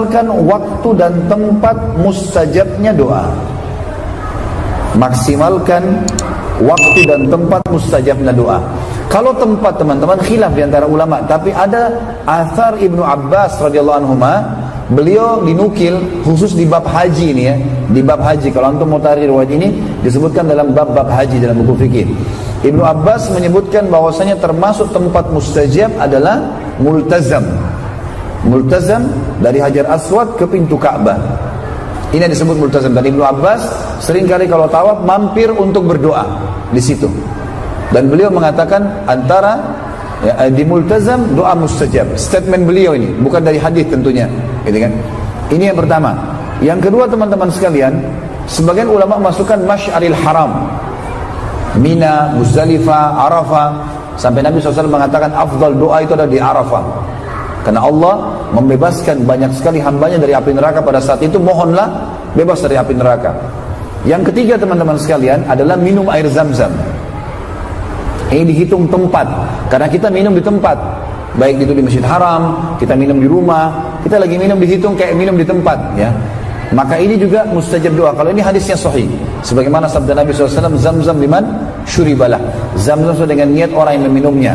maksimalkan waktu dan tempat mustajabnya doa. Maksimalkan waktu dan tempat mustajabnya doa. Kalau tempat teman-teman khilaf di antara ulama, tapi ada athar Ibnu Abbas radhiyallahu anhuma, beliau dinukil khusus di bab haji ini ya, di bab haji. Kalau antum mau tarik riwayat ini disebutkan dalam bab-bab haji dalam buku fikih. Ibnu Abbas menyebutkan bahwasanya termasuk tempat mustajab adalah multazam. Multazam dari Hajar Aswad ke pintu Ka'bah. Ini yang disebut multazam. Dan Ibnu Abbas seringkali kalau tawaf mampir untuk berdoa di situ. Dan beliau mengatakan antara ya, di multazam doa mustajab. Statement beliau ini bukan dari hadis tentunya, gitu kan? Ini yang pertama. Yang kedua teman-teman sekalian, sebagian ulama masukkan Masy'aril Haram, Mina, Muzdalifah, Arafah. Sampai Nabi SAW mengatakan afdal doa itu ada di Arafah. Karena Allah membebaskan banyak sekali hambanya dari api neraka pada saat itu, mohonlah bebas dari api neraka. Yang ketiga teman-teman sekalian adalah minum air Zam-Zam. Ini dihitung tempat, karena kita minum di tempat, baik itu di Masjid Haram, kita minum di rumah, kita lagi minum dihitung kayak minum di tempat, ya. Maka ini juga mustajab doa. Kalau ini hadisnya sahih, sebagaimana sabda Nabi SAW, Zam-Zam liman syuribalah. Zam-Zam sesuai dengan niat orang yang meminumnya.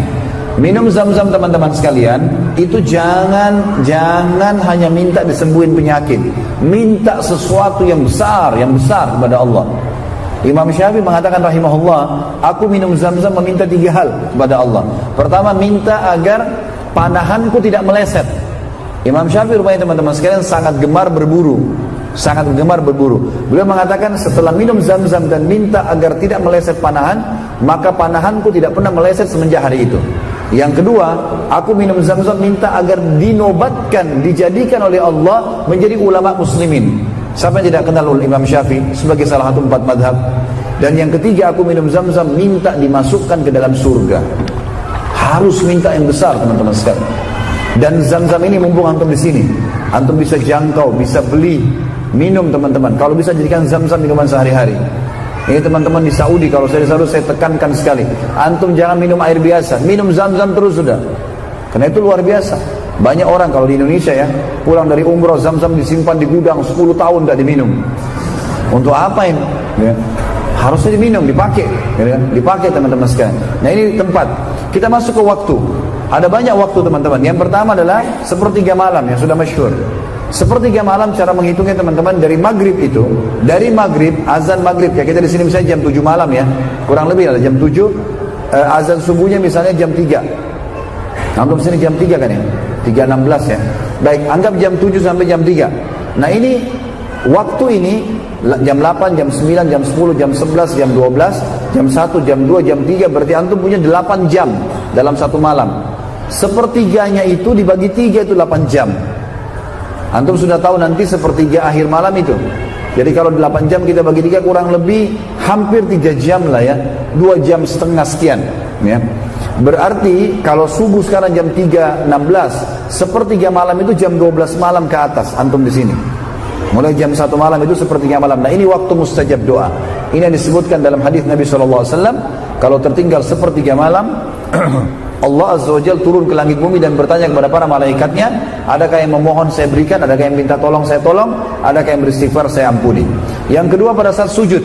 Minum Zam-Zam teman-teman sekalian, itu jangan hanya minta disembuhin penyakit, minta sesuatu yang besar kepada Allah. Imam Syafi'i mengatakan rahimahullah, aku minum Zam-Zam meminta 3 hal kepada Allah. Pertama, minta agar panahanku tidak meleset. Imam Syafi'i rupanya teman-teman sekalian sangat gemar berburu. Beliau mengatakan setelah minum Zam-Zam dan minta agar tidak meleset panahan, maka panahanku tidak pernah meleset semenjak hari itu. Yang kedua, aku minum Zam-Zam minta agar dinobatkan, dijadikan oleh Allah menjadi ulama muslimin. Siapa yang tidak kenal Imam Syafi'i sebagai salah satu 4 madhab? Dan yang ketiga, aku minum Zam-Zam minta dimasukkan ke dalam surga. Harus minta yang besar teman-teman sekalian. Dan Zam-Zam ini mumpung antum di sini, antum bisa jangkau, bisa beli, minum teman-teman. Kalau bisa jadikan Zam-Zam minuman sehari-hari. Ini teman-teman di Saudi, kalau saya di Saudi saya tekankan sekali, antum jangan minum air biasa, minum Zam-Zam terus sudah. Karena itu luar biasa. Banyak orang kalau di Indonesia ya, pulang dari umroh Zam-Zam disimpan di gudang 10 tahun tidak diminum. Untuk apa ini? Ya. Harusnya diminum, dipakai, ya, dipakai teman-teman sekalian. Nah ini tempat. Kita masuk ke waktu. Ada banyak waktu teman-teman. Yang pertama adalah sepertiga malam yang sudah masyhur. Sepertiga malam cara menghitungnya teman-teman dari maghrib itu, dari maghrib, azan maghrib, kayak kita di sini misalnya jam 7 malam ya, kurang lebih ada jam 7, azan subuhnya misalnya jam 3. Anggap sini jam 3 kan ya, 3.16 ya. Baik, anggap jam 7 sampai jam 3. Nah ini, waktu ini, jam 8, jam 9, jam 10, jam 11, jam 12, jam 1, jam 2, jam 3, berarti antum punya 8 jam dalam satu malam. Sepertiganya itu dibagi 3 itu 8 jam. Antum sudah tahu nanti sepertiga akhir malam itu. Jadi kalau 8 jam kita bagi 3 kurang lebih hampir 3 jam lah ya, 2 jam setengah sekian ya. Berarti kalau subuh sekarang jam 3.16, sepertiga malam itu jam 12 malam ke atas antum di sini. Mulai jam 1 malam itu sepertiga malam. Nah ini waktu mustajab doa. Ini yang disebutkan dalam hadis Nabi SAW. Kalau tertinggal sepertiga malam, Allah Azza wa Jalla turun ke langit bumi dan bertanya kepada para malaikatnya, adakah yang memohon saya berikan, adakah yang minta tolong saya tolong, adakah yang beristighfar saya ampuni. Yang kedua pada saat sujud.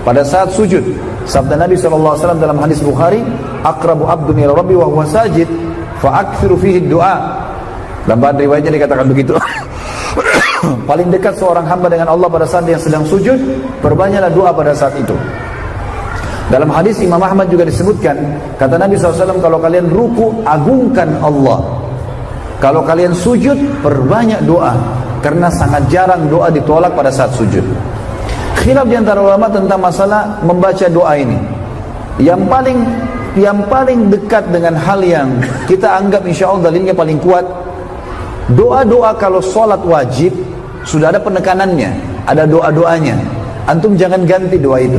Pada saat sujud, sabda Nabi SAW dalam hadis Bukhari, aqrabu abdun ila rabbi wa huwa sajid fa aktsiru fihi du'a. Dalam bahasa riwayatnya dikatakan begitu. Paling dekat seorang hamba dengan Allah pada saat dia sedang sujud, perbanyaklah doa pada saat itu. Dalam hadis Imam Ahmad juga disebutkan, kata Nabi SAW, kalau kalian ruku, agungkan Allah. Kalau kalian sujud, perbanyak doa. Karena sangat jarang doa ditolak pada saat sujud. Khilaf di antara ulama tentang masalah membaca doa ini. Yang paling dekat dengan hal yang kita anggap insya Allah dalilnya paling kuat, doa-doa kalau sholat wajib, sudah ada penekanannya, ada doa-doanya. Antum jangan ganti doa itu.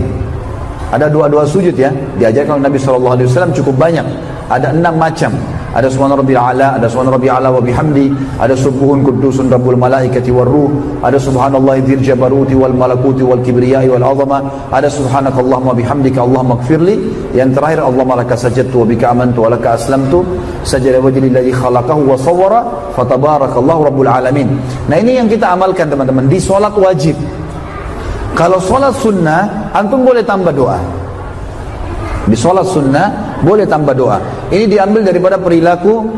Ada doa-doa sujud ya, diajarkan oleh Nabi SAW cukup banyak. Ada 6 macam. Ada subhana rabbil a'la, ada subhana rabbil a'la wa bihamdi, ada subuhun qudusun rabbul malaikati war ruh, ada subhanallahi dzil jabaruti wal malakuti wal kibriyai wal azama, ada subhanakallahumma bihamdika allahumma ighfirli. Yang terakhir, Allahumma laka sajadtu wa bika amantu wa laka aslamtu sajada wajhi lillazi khalaqahu wa sawwara fatabarakallahu rabbul alamin. Nah, ini yang kita amalkan teman-teman di sholat wajib. Kalau sholat sunnah, antum boleh tambah doa. Di sholat sunnah boleh tambah doa. Ini diambil daripada perilaku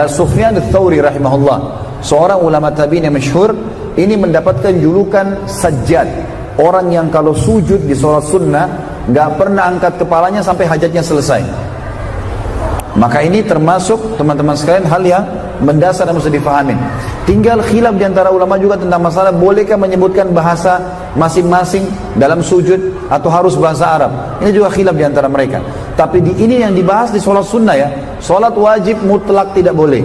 Sufyan ats-Tsauri rahimahullah, seorang ulama tabi'in yang masyhur. Ini mendapatkan julukan Sajjad, orang yang kalau sujud di sholat sunnah gak pernah angkat kepalanya sampai hajatnya selesai. Maka ini termasuk teman-teman sekalian hal yang mendasar dan mesti difahamin. Tinggal khilaf diantara ulama juga tentang masalah bolehkah menyebutkan bahasa masing-masing dalam sujud atau harus bahasa Arab. Ini juga khilaf diantara mereka. Tapi ini yang dibahas di sholat sunnah ya. Sholat wajib mutlak tidak boleh.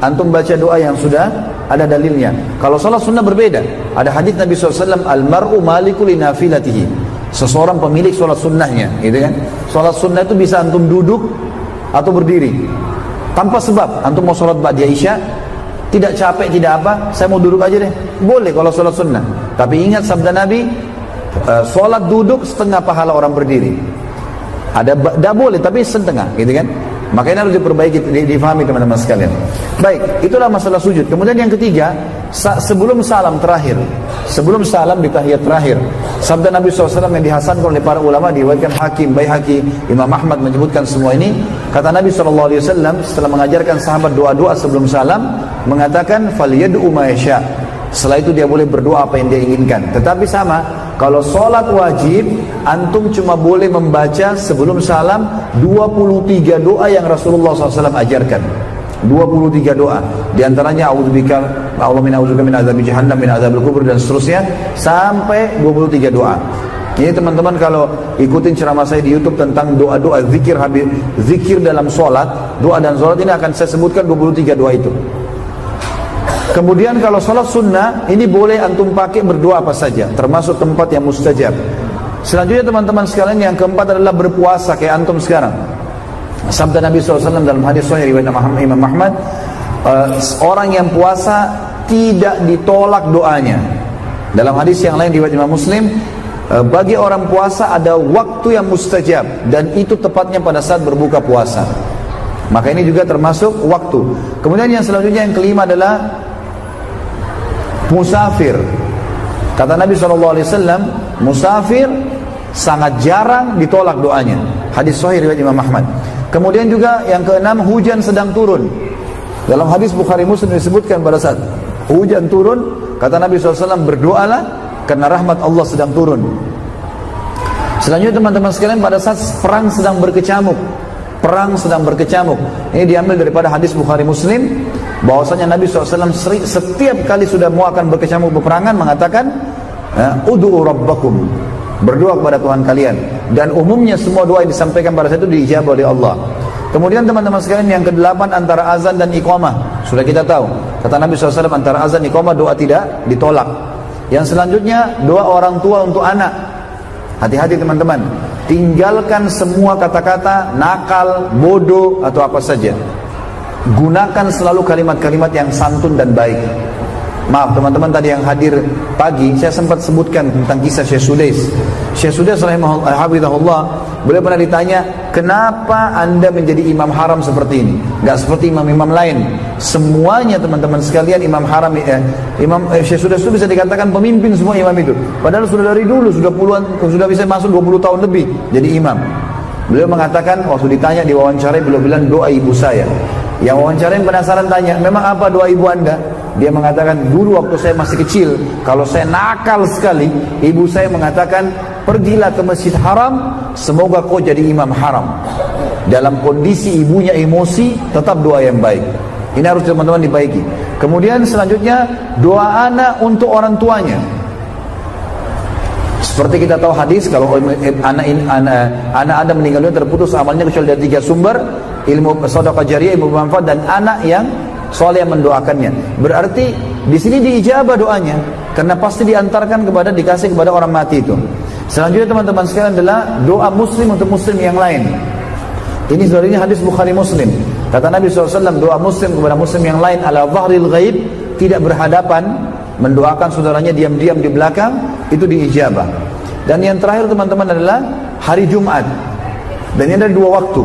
Antum baca doa yang sudah ada dalilnya. Kalau sholat sunnah berbeda. Ada hadis Nabi SAW, Al-mar'u maliku li nafilatihi. Seseorang pemilik sholat sunnahnya, gitu kan? Sholat sunnah itu bisa antum duduk atau berdiri tanpa sebab. Antum mau sholat ba'da Isya, tidak capek, tidak apa, saya mau duduk aja deh, boleh kalau sholat sunnah. Tapi ingat sabda Nabi, sholat duduk setengah pahala orang berdiri. Ada tidak boleh, tapi setengah, gitu kan? Makanya harus diperbaiki, difahami teman-teman sekalian. Baik, itulah masalah sujud. Kemudian yang ketiga, sebelum salam terakhir, sebelum salam di tahiyat terakhir, sabda Nabi SAW yang dihasankan oleh para ulama, diriwayatkan Hakim, Baihaqi, Imam Ahmad menyebutkan semua ini. Kata Nabi SAW setelah mengajarkan sahabat doa-doa sebelum salam, mengatakan falyad'u ma yasha. Setelah itu dia boleh berdoa apa yang dia inginkan. Tetapi sama, kalau sholat wajib, antum cuma boleh membaca sebelum salam 23 doa yang Rasulullah SAW ajarkan. 23 doa. Di antaranya a'udzubika min azabi jahannam min azabil kubur dan seterusnya sampai 23 doa. Ini teman-teman kalau ikutin ceramah saya di YouTube tentang doa-doa zikir dalam sholat, doa dan sholat ini akan saya sebutkan 23 doa itu. Kemudian kalau sholat sunnah, ini boleh antum pakai berdoa apa saja, termasuk tempat yang mustajab. Selanjutnya teman-teman sekalian, yang keempat adalah berpuasa kayak antum sekarang. Sabda Nabi SAW dalam hadis sahih riwayat Imam Ahmad, orang yang puasa tidak ditolak doanya. Dalam hadis yang lain riwayat Imam Muslim, bagi orang puasa ada waktu yang mustajab, dan itu tepatnya pada saat berbuka puasa. Maka ini juga termasuk waktu. Kemudian yang selanjutnya, yang kelima adalah musafir. Kata Nabi SAW, musafir sangat jarang ditolak doanya. Hadis sahih riwayat Imam Ahmad. Kemudian juga yang keenam, hujan sedang turun. Dalam hadis Bukhari Muslim disebutkan pada saat hujan turun, kata Nabi SAW, berdoalah karena rahmat Allah sedang turun. Selanjutnya teman-teman sekalian, pada saat perang sedang berkecamuk, perang sedang berkecamuk, ini diambil daripada hadis Bukhari Muslim, bahwasanya Nabi SAW setiap kali sudah mau akan berkecamuk peperangan mengatakan, ud'u rabbakum, berdoa kepada Tuhan kalian. Dan umumnya semua doa yang disampaikan pada saat itu diijabah oleh Allah. Kemudian teman-teman sekalian, yang kedelapan antara azan dan iqamah, sudah kita tahu, kata Nabi SAW, antara azan dan iqamah doa tidak ditolak. Yang selanjutnya, doa orang tua untuk anak. Hati-hati teman-teman, tinggalkan semua kata-kata nakal, bodoh atau apa saja. Gunakan selalu kalimat-kalimat yang santun dan baik. Maaf teman-teman, tadi yang hadir pagi saya sempat sebutkan tentang kisah Syekh Sudais. Syekh Sudais rahimahullah, beliau pernah ditanya, kenapa anda menjadi imam haram seperti ini, gak seperti imam-imam lain? Semuanya teman-teman sekalian imam haram. Syekh Sudais itu bisa dikatakan pemimpin semua imam itu, padahal sudah dari dulu sudah bisa masuk 20 tahun lebih jadi imam. Beliau mengatakan, waktu ditanya di wawancara, beliau bilang doa ibu saya. Yang wawancarain penasaran tanya, memang apa doa ibu anda? Dia mengatakan, dulu waktu saya masih kecil, kalau saya nakal sekali, ibu saya mengatakan, pergilah ke masjid haram, semoga kau jadi imam haram. Dalam kondisi ibunya emosi, tetap doa yang baik. Ini harus teman-teman dibaiki. Kemudian selanjutnya, doa anak untuk orang tuanya. Seperti kita tahu hadis, kalau anak Anda meninggal dunia terputus amalnya kecuali dari 3 sumber, ilmu sedekah jariyah, ilmu bermanfaat, dan anak yang soleh yang mendoakannya. Berarti di sini diijabah doanya, karena pasti diantarkan dikasih kepada orang mati itu. Selanjutnya teman-teman sekalian adalah doa muslim untuk muslim yang lain. Ini sebenarnya hadis Bukhari Muslim. Kata Nabi SAW, doa muslim kepada muslim yang lain ala zahril ghaib, tidak berhadapan, mendoakan saudaranya diam-diam di belakang, itu diijabah. Dan yang terakhir teman-teman adalah hari Jumat. Dan ini ada dua waktu.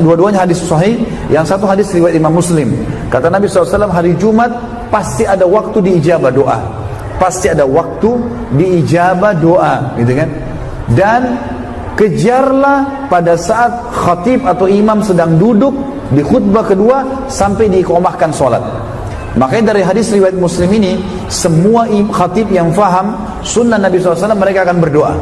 Dua-duanya hadis sahih. Yang satu hadis riwayat Imam Muslim. Kata Nabi SAW, hari Jumat pasti ada waktu diijabah doa. Pasti ada waktu diijabah doa, gitu kan? Dan kejarlah pada saat khatib atau imam sedang duduk di khutbah kedua sampai diiqamahkan sholat. Makanya dari hadis riwayat Muslim ini, semua khatib yang faham sunnah Nabi SAW mereka akan berdoa.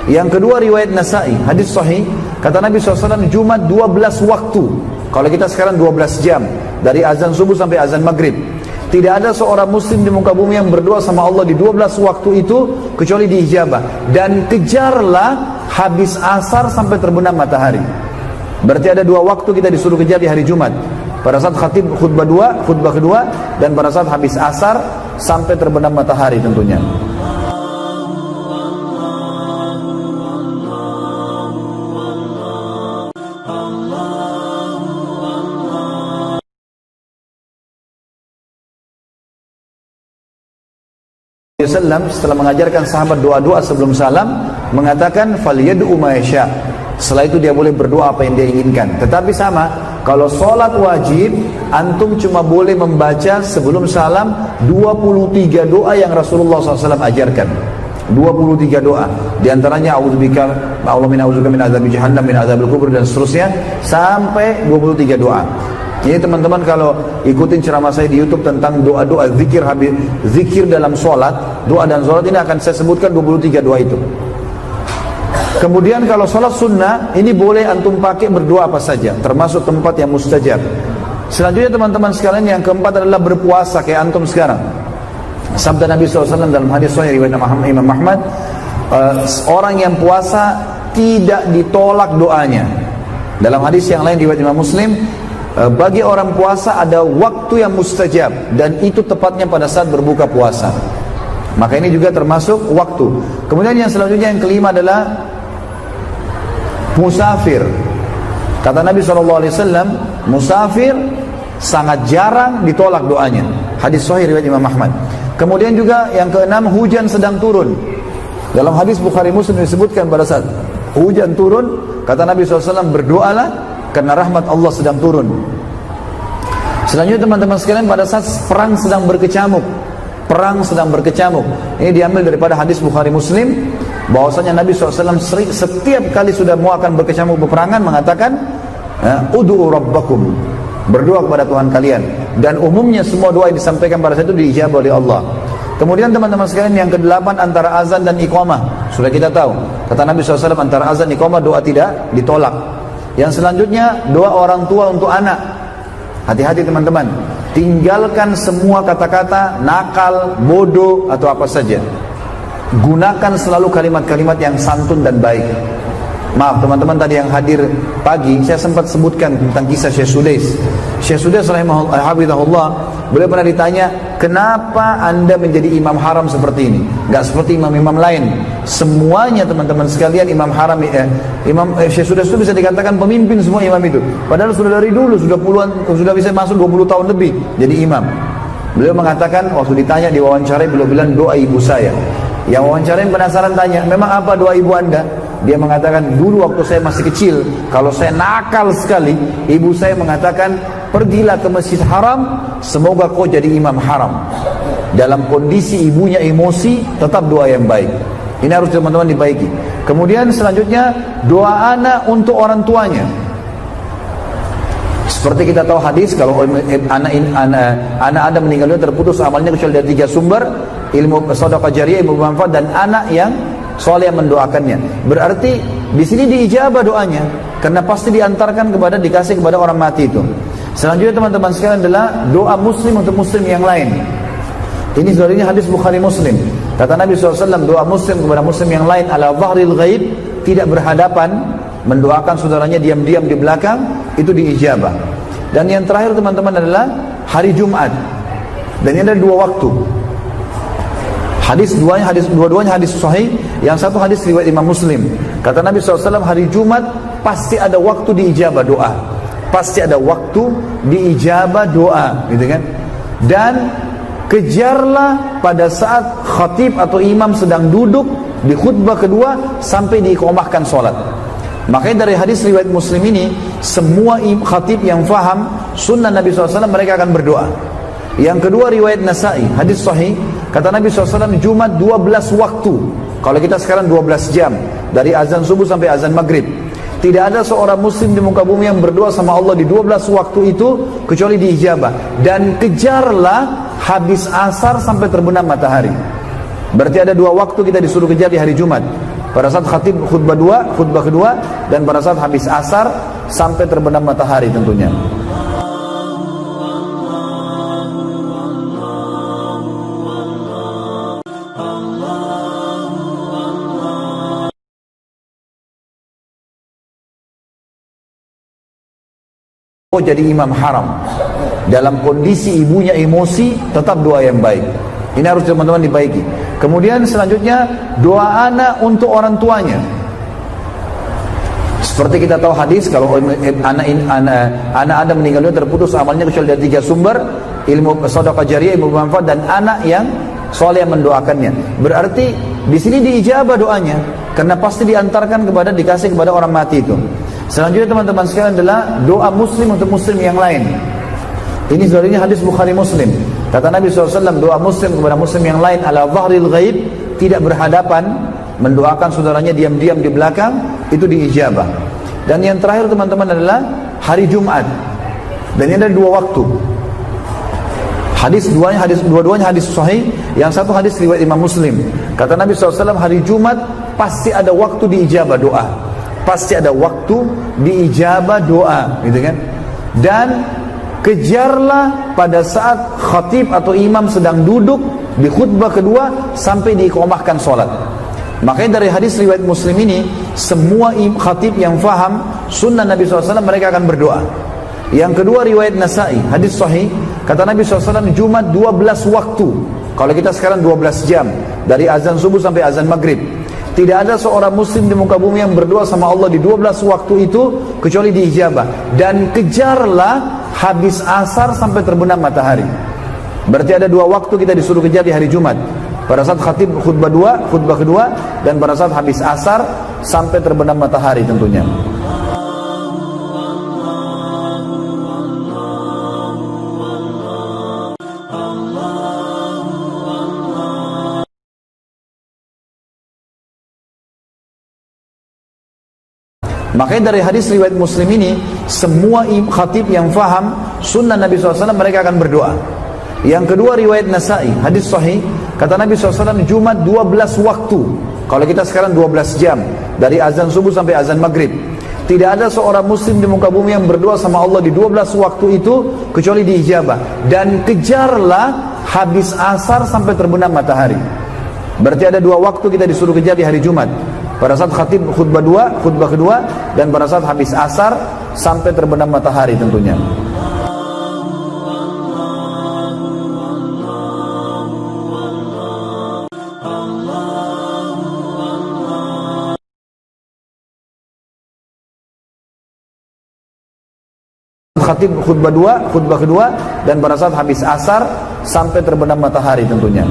Yang kedua riwayat Nasai, hadis sahih, kata Nabi SAW, Jumat 12 waktu. Kalau kita sekarang 12 jam, dari azan subuh sampai azan maghrib. Tidak ada seorang muslim di muka bumi yang berdoa sama Allah di 12 waktu itu kecuali diijabah. Dan kejarlah habis asar sampai terbenam matahari. Berarti ada dua waktu kita disuruh kejar di hari Jumat. Pada saat khatib khutbah kedua, dan pada saat habis asar sampai terbenam matahari tentunya. Setelah mengajarkan sahabat doa-doa sebelum salam, mengatakan falyad'u ma yasha. Setelah itu dia boleh berdoa apa yang dia inginkan. Tetapi sama, kalau sholat wajib, antum cuma boleh membaca sebelum salam 23 doa yang Rasulullah SAW ajarkan. 23 doa. Di antaranya a'udzubika min adzabi jahannam min adzabil kubur dan seterusnya sampai 23 doa. Ini teman-teman kalau ikutin ceramah saya di YouTube tentang doa-doa zikir dalam sholat, doa dan sholat ini akan saya sebutkan 23 doa itu. Kemudian kalau sholat sunnah, ini boleh antum pakai berdoa apa saja, termasuk tempat yang mustajab. Selanjutnya teman-teman sekalian, yang keempat adalah berpuasa kayak antum sekarang. Sabda Nabi SAW dalam hadis sahih riwayat Imam Ahmad, orang yang puasa tidak ditolak doanya. Dalam hadis yang lain riwayat Imam Muslim, bagi orang puasa ada waktu yang mustajab, dan itu tepatnya pada saat berbuka puasa. Maka ini juga termasuk waktu. Kemudian yang selanjutnya, yang kelima adalah musafir. Kata Nabi SAW, musafir sangat jarang ditolak doanya. Hadis sahih riwayat Imam Ahmad. Kemudian juga yang keenam, hujan sedang turun. Dalam hadis Bukhari Muslim disebutkan pada saat hujan turun, kata Nabi SAW, berdoalah karena rahmat Allah sedang turun. Selanjutnya teman-teman sekalian, pada saat perang sedang berkecamuk, ini diambil daripada hadis Bukhari Muslim, bahwasanya Nabi SAW setiap kali sudah mau akan berkecamuk peperangan mengatakan, ud'u rabbakum, berdoa kepada Tuhan kalian. Dan umumnya semua doa yang disampaikan pada saat itu diijabah oleh Allah. Kemudian teman-teman sekalian, yang kedelapan antara azan dan iqamah. Sudah kita tahu, kata Nabi SAW, antara azan dan iqamah doa tidak ditolak. Yang selanjutnya, doa orang tua untuk anak. Hati-hati teman-teman, tinggalkan semua kata-kata nakal, bodoh, atau apa saja. Gunakan selalu kalimat-kalimat yang santun dan baik. Maaf teman-teman, tadi yang hadir pagi saya sempat sebutkan tentang kisah Syekh Sudais. Syekh Sudais rahimahullah, beliau pernah ditanya, kenapa anda menjadi imam haram seperti ini, gak seperti imam-imam lain? Semuanya teman-teman sekalian imam haram. Syekh Sudais itu bisa dikatakan pemimpin semua imam itu, padahal sudah dari dulu sudah bisa masuk 20 tahun lebih jadi imam. Beliau mengatakan, waktu ditanya di wawancara, beliau bilang doa ibu saya. Yang wawancarain penasaran, tanya, memang apa doa ibu anda? Dia mengatakan, dulu waktu saya masih kecil, kalau saya nakal sekali, ibu saya mengatakan, pergilah ke masjid haram, semoga kau jadi imam haram. Dalam kondisi ibunya emosi, tetap doa yang baik. Ini harus teman-teman dibaiki. Kemudian selanjutnya, doa anak untuk orang tuanya. Seperti kita tahu hadis, kalau anak Adam meninggal dunia terputus amalnya kecuali dari 3 sumber, ilmu sedekah jariyah, ilmu bermanfaat, dan anak yang soleh yang mendoakannya. Berarti di sini diijabah doanya, karena pasti dikasih kepada orang mati itu. Selanjutnya teman-teman sekalian adalah doa muslim untuk muslim yang lain. Ini sebenarnya hadis Bukhari Muslim. Kata Nabi SAW, doa muslim kepada muslim yang lain ala dhahril ghaib, tidak berhadapan, mendoakan saudaranya diam-diam di belakang, itu diijabah. Dan yang terakhir teman-teman adalah hari Jumat. Dan ini ada 2 waktu. Dua-duanya hadis sahih. Yang satu hadis riwayat Imam Muslim. Kata Nabi SAW, hari Jumat pasti ada waktu diijabah doa. Pasti ada waktu diijabah doa, gitu kan? Dan kejarlah pada saat khatib atau imam sedang duduk di khutbah kedua sampai diiqamahkan sholat. Makanya dari hadis riwayat Muslim ini, semua khatib yang faham sunnah Nabi SAW mereka akan berdoa. Yang kedua riwayat Nasai, hadis sahih, kata Nabi SAW Jumat 12 waktu. Kalau kita sekarang 12 jam, dari azan subuh sampai azan maghrib. Tidak ada seorang muslim di muka bumi yang berdoa sama Allah di 12 waktu itu kecuali diijabah. Dan kejarlah habis asar sampai terbenam matahari. Berarti ada 2 waktu kita disuruh kejar di hari Jumat. Pada saat khatib khutbah kedua, dan pada saat habis asar sampai terbenam matahari tentunya. Jadi imam haram dalam kondisi ibunya emosi, tetap doa yang baik. Ini harus teman-teman dibaiki. Kemudian selanjutnya doa anak untuk orang tuanya. Seperti kita tahu hadis, kalau anak Anda meninggal dunia terputus amalnya kecuali dari 3 sumber, ilmu sedekah jariyah, ilmu bermanfaat, dan anak yang soleh yang mendoakannya. Berarti di sini diijabah doanya, karena pasti dikasih kepada orang mati itu. Selanjutnya teman-teman sekalian adalah doa muslim untuk muslim yang lain. Ini sebenarnya hadis Bukhari Muslim. Kata Nabi SAW, doa muslim kepada muslim yang lain ala zahril ghaib, tidak berhadapan, mendoakan saudaranya diam-diam di belakang, itu diijabah. Dan yang terakhir teman-teman adalah hari Jumat. Dan ini ada 2 waktu. Dua-duanya hadis sahih. Yang satu hadis riwayat Imam Muslim. Kata Nabi SAW, hari Jumat pasti ada waktu diijabah doa. Pasti ada waktu diijabah doa, gitu kan? Dan kejarlah pada saat khatib atau imam sedang duduk di khutbah kedua sampai diiqamahkan sholat. Makanya dari hadis riwayat Muslim ini, semua khatib yang faham sunnah Nabi SAW mereka akan berdoa. Yang kedua riwayat Nasai, hadis sahih, kata Nabi SAW Jumat 12 waktu. Kalau kita sekarang 12 jam, dari azan subuh sampai azan maghrib. Tidak ada seorang muslim di muka bumi yang berdoa sama Allah di 12 waktu itu kecuali diijabah. Dan kejarlah habis asar sampai terbenam matahari. Berarti ada 2 waktu kita disuruh kejar di hari Jumat. Pada saat khatib khutbah kedua, dan pada saat habis asar sampai terbenam matahari tentunya. Makanya dari hadis riwayat Muslim ini, semua khatib yang faham sunnah Nabi SAW mereka akan berdoa. Yang kedua riwayat Nasai, hadis sahih, kata Nabi SAW Jumat 12 waktu. Kalau kita sekarang 12 jam, dari azan subuh sampai azan maghrib. Tidak ada seorang muslim di muka bumi yang berdoa sama Allah di 12 waktu itu kecuali diijabah. Dan kejarlah habis asar sampai terbenam matahari. Berarti ada 2 waktu kita disuruh kejar di hari Jumat. Pada saat khatib khutbah kedua, dan pada saat habis asar sampai terbenam matahari tentunya. Khatib khutbah kedua, dan pada saat habis asar sampai terbenam matahari tentunya.